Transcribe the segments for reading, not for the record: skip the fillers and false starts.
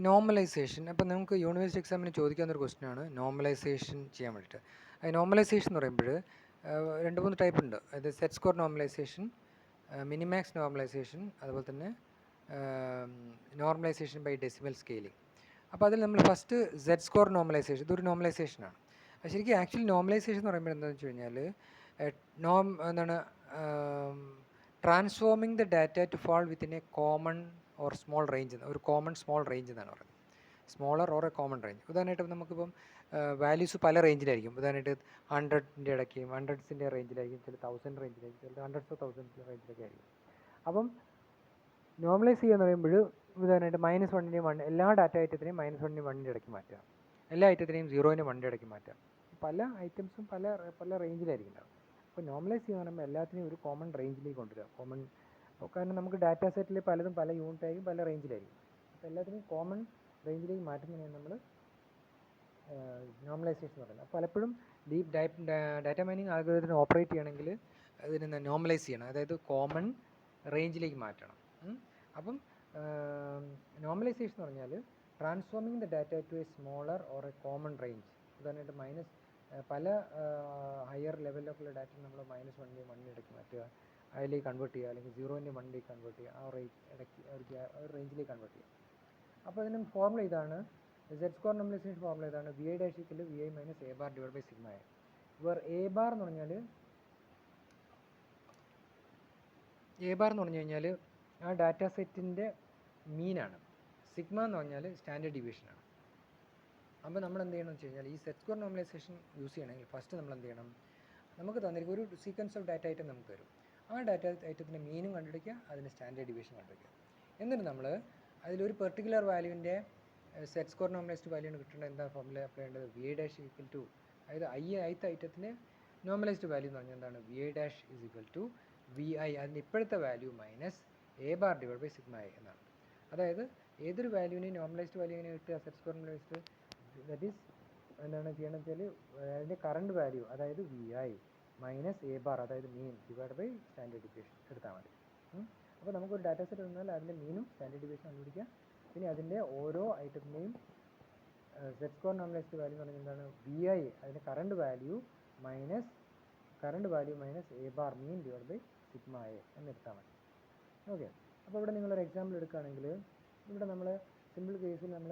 Normalisation അപ്പോൾ നമുക്ക് university എക്സാമിന് ചോദിക്കാവുന്നൊരു ക്വസ്റ്റ്യനാണ് നോർമലൈസേഷൻ ചെയ്യാൻ വേണ്ടിയിട്ട്. നോർമലൈസേഷൻ എന്ന് പറയുമ്പോൾ 2-3 ടൈപ്പ് ഉണ്ട്. അതായത് set score normalisation, minimax normalisation, അതുപോലെ തന്നെ നോർമലൈസേഷൻ ബൈ ഡെസിമൽ സ്കെയിലിംഗ്. അപ്പോൾ അതിൽ നമ്മൾ ഫസ്റ്റ് സെറ്റ് സ്കോർ നോർമലൈസേഷൻ, ഇതൊരു നോർമലൈസേഷനാണ്. ശരിക്കും ആക്ച്വലി നോർമലൈസേഷൻ എന്ന് പറയുമ്പോൾ എന്താണെന്ന് വെച്ച് കഴിഞ്ഞാൽ transforming the data to fall within a common or small range, ഒരു കോമൺ സ്മോൾ റേഞ്ച് എന്നാണ് പറയുന്നത്. Smaller or a common range. ഉദാഹരണമായിട്ട് നമുക്കിപ്പം വാല്യൂസ് പല റേഞ്ചിലായിരിക്കും. ഉദാഹരണമായിട്ട് 100ൻ്റെ ഇടയ്ക്ക്, 100ൻ്റെ റേഞ്ചിലായിരിക്കും, ചില 1000 റേഞ്ചിലായിരിക്കും, ചില 100s of 1000s റേഞ്ചിലൊക്കെ ആയിരിക്കും. അപ്പം നോർമലൈസ് ചെയ്യുക എന്ന് പറയുമ്പോൾ ഉദാഹരണമായിട്ട് -1ൻ്റെയും 1 എല്ലാ ഡാറ്റ ഐറ്റത്തിനെയും -1ൻ്റെയും 1ൻ്റെ ഇടയ്ക്ക് മാറ്റുക, എല്ലാ ഐറ്റത്തിനെയും 0ൻ്റെയും 1ൻ്റെ ഇടയ്ക്ക് മാറ്റുക. പല ഐറ്റംസും പല റേഞ്ചിലായിരിക്കും ഉണ്ടാവും. അപ്പോൾ നോർമലൈസ് ചെയ്യുക എന്ന് പറയുമ്പോൾ എല്ലാത്തിനെയും ഒരു കോമൺ റേഞ്ചിലേക്ക് കൊണ്ടുവരിക. കാരണം നമുക്ക് ഡാറ്റ സെറ്റിൽ പലതും പല യൂണിറ്റ് ആയിരിക്കും, പല റേഞ്ചിലായിരിക്കും. അപ്പോൾ എല്ലാത്തിനെയും കോമൺ റേഞ്ചിലേക്ക് മാറ്റുന്നതിനാണ് നമ്മൾ നോർമലൈസേഷൻ എന്ന് പറയുന്നത്. അപ്പോൾ പലപ്പോഴും ഡാറ്റ മൈനിങ് ആൽഗോരിതത്തിന് ഓപ്പറേറ്റ് ചെയ്യണമെങ്കിൽ അതിനെ നോർമലൈസ് ചെയ്യണം, അതായത് കോമൺ റേഞ്ചിലേക്ക് മാറ്റണം. അപ്പം നോർമലൈസേഷൻ എന്ന് പറഞ്ഞാൽ transforming the data to a smaller or a common range. ഉദാഹരണമായിട്ട് പല ഹയർ ലെവലിലൊക്കെയുള്ള ഡാറ്റ നമ്മൾ -1ൻ്റെയും 1ൻ്റെ ഇടയ്ക്ക് മാറ്റുക, അതിലേക്ക് കൺവേർട്ട് ചെയ്യുക, അല്ലെങ്കിൽ 0ൻ്റെയും 1ൻ്റെയും കൺവേർട്ട് ചെയ്യുക, ആ റേഞ്ചിലേക്ക് കൺവേർട്ട് ചെയ്യുക. അപ്പോൾ അതിന് ഫോർമുല ഇതാണ്, സെറ്റ് സ്കോർ നോർമലൈസേഷൻ ഫോർമുല ഇതാണ്, VI dash = VI minus A bar divide by sigma A. Where A bar എന്ന് പറഞ്ഞാൽ ആ ഡാറ്റ സെറ്റിൻ്റെ മീനാണ്. സിഗ്മ എന്ന് പറഞ്ഞാൽ സ്റ്റാൻഡേർഡ് ഡീവിയേഷനാണ്. അപ്പോൾ നമ്മൾ എന്ത് ചെയ്യണമെന്ന് വെച്ച് കഴിഞ്ഞാൽ ഈ സെറ്റ് സ്കോർ നോർമലൈസേഷൻ യൂസ് ചെയ്യണമെങ്കിൽ ഫസ്റ്റ് നമ്മൾ എന്ത് ചെയ്യണം, നമുക്ക് തന്നിരിക്കും ഒരു സീക്വൻസ് ഓഫ് ഡാറ്റ ഐറ്റം നമുക്ക് തരും. ആ ഡാറ്റ ഐറ്റത്തിൻ്റെ മീനും കണ്ടുപിടിക്കുക, അതിൻ്റെ സ്റ്റാൻഡേർഡ് ഡീവിയേഷൻ കണ്ടുപിടിക്കുക. എന്നിട്ട് നമ്മൾ അതിലൊരു പെർട്ടിക്കുലർ വാല്യൂവിൻ്റെ സെറ്റ് സ്കോർ നോർമലൈസ്ഡ് വാല്യൂന് കിട്ടേണ്ട എന്താ ഫോർമുല അപ്ലൈ ചെയ്യേണ്ടത്, VI ഡാഷ് = അതായത് ith ഐറ്റത്തിന് നോർമലൈസ്ഡ് വാല്യൂ എന്ന് പറഞ്ഞാൽ എന്താണ്, VI ഡാഷ് = VI അതിൻ്റെ ഇപ്പോഴത്തെ value minus A bar divide by sigma A എന്നാണ്. അതായത് ഏതൊരു വാല്യൂവിനെയും നോർമലൈസ്ഡ് വാല്യൂ എങ്ങനെ കിട്ടുക, Z score normalised, that is എന്താണ് ചെയ്യണമെന്ന് വെച്ചാൽ അതിൻ്റെ കറണ്ട് വാല്യൂ, അതായത് VI മൈനസ് A ബാർ അതായത് mean divide by standard deviation എടുത്താൽ മതി. അപ്പോൾ നമുക്കൊരു ഡാറ്റ സെറ്റ് തന്നാൽ അതിൻ്റെ മീനും സ്റ്റാൻഡേർഡ് ഡീവിയേഷൻ കണ്ടുപിടിക്കുക. പിന്നെ അതിൻ്റെ ഓരോ ഐറ്റത്തിൻ്റെയും സെറ്റ് സ്കോർ നോർമലൈസ്ഡ് വാല്യൂ എന്ന് പറഞ്ഞാൽ എന്താണ്, VI അതിൻ്റെ current value minus A bar mean divide by sigma A എന്നെടുത്താൽ മതി. ഓക്കെ. അപ്പോൾ ഇവിടെ നിങ്ങളൊരു എക്സാമ്പിൾ എടുക്കുകയാണെങ്കിൽ ഇവിടെ നമ്മൾ സിമ്പിൾ കേസിൽ നമ്മൾ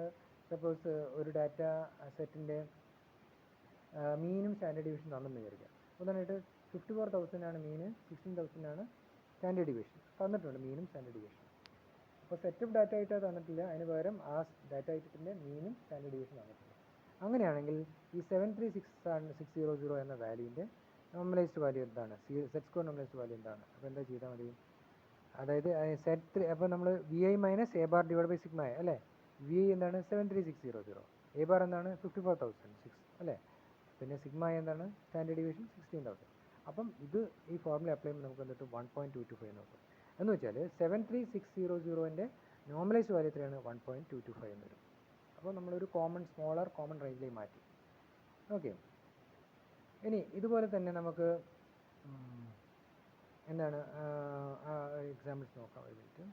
സപ്പോസ് ഒരു ഡാറ്റ സെറ്റിൻ്റെ മീനും സ്റ്റാൻഡേർഡ് ഡീവിയേഷൻ തന്നെന്ന് വിചാരിക്കുക. ഉദാഹരണമായിട്ട് 54,000 ആണ് മീന്, 16,000 ആണ് സ്റ്റാൻഡേർഡ് ഡീവിയേഷൻ തന്നിട്ടുണ്ട്, മീനും സ്റ്റാൻഡേർഡ് ഡീവിയേഷൻ. അപ്പോൾ സെറ്റ് ഓഫ് ഡാറ്റ ഐറ്റം തന്നിട്ടില്ല, അതിന് പകരം ആ ഡാറ്റ ഐറ്റത്തിൻ്റെ മീനും സ്റ്റാൻഡേർഡ് ഡീവിയേഷൻ തന്നിട്ടുണ്ട്. അങ്ങനെയാണെങ്കിൽ ഈ 73600 എന്ന വാല്യൂവിൻ്റെ നോർമലൈസ്ഡ് വാല്യൂ എന്താണ്, സെറ്റ് സ്കോർ നോർമലൈസ്ഡ് വാല്യൂ എന്താണ്? അപ്പോൾ എന്താ ചെയ്താൽ മതി, അതായത് സെറ്റ് അപ്പോൾ നമ്മൾ VI minus A bar divide by sigma A അല്ലേ. VI എന്താണ് 73600, A ബാർ എന്താണ് 54,006 അല്ലേ, പിന്നെ സിഗ്മ എ എന്താണ് സ്റ്റാൻഡേർഡ് ഡീവിയേഷൻ 16,000. അപ്പം ഈ ഫോർമുല അപ്ലൈ ചെയ്യുമ്പോൾ നമുക്ക് എന്നിട്ട് 1.225 നോക്കും. എന്ന് വെച്ചാൽ 73600ൻ്റെ നോർമലൈസ്ഡ് വാല്യൂ എത്രയാണ്, 1.225 എന്ന് വരും. അപ്പോൾ നമ്മളൊരു സ്മോളർ കോമൺ റേഞ്ചിലേക്ക് മാറ്റി. ഓക്കെ. ഇനി ഇതുപോലെ തന്നെ നമുക്ക് എന്താണ് എക്സാമ്പിൾസ് നോക്കാം ഒരു മിനിറ്റ്.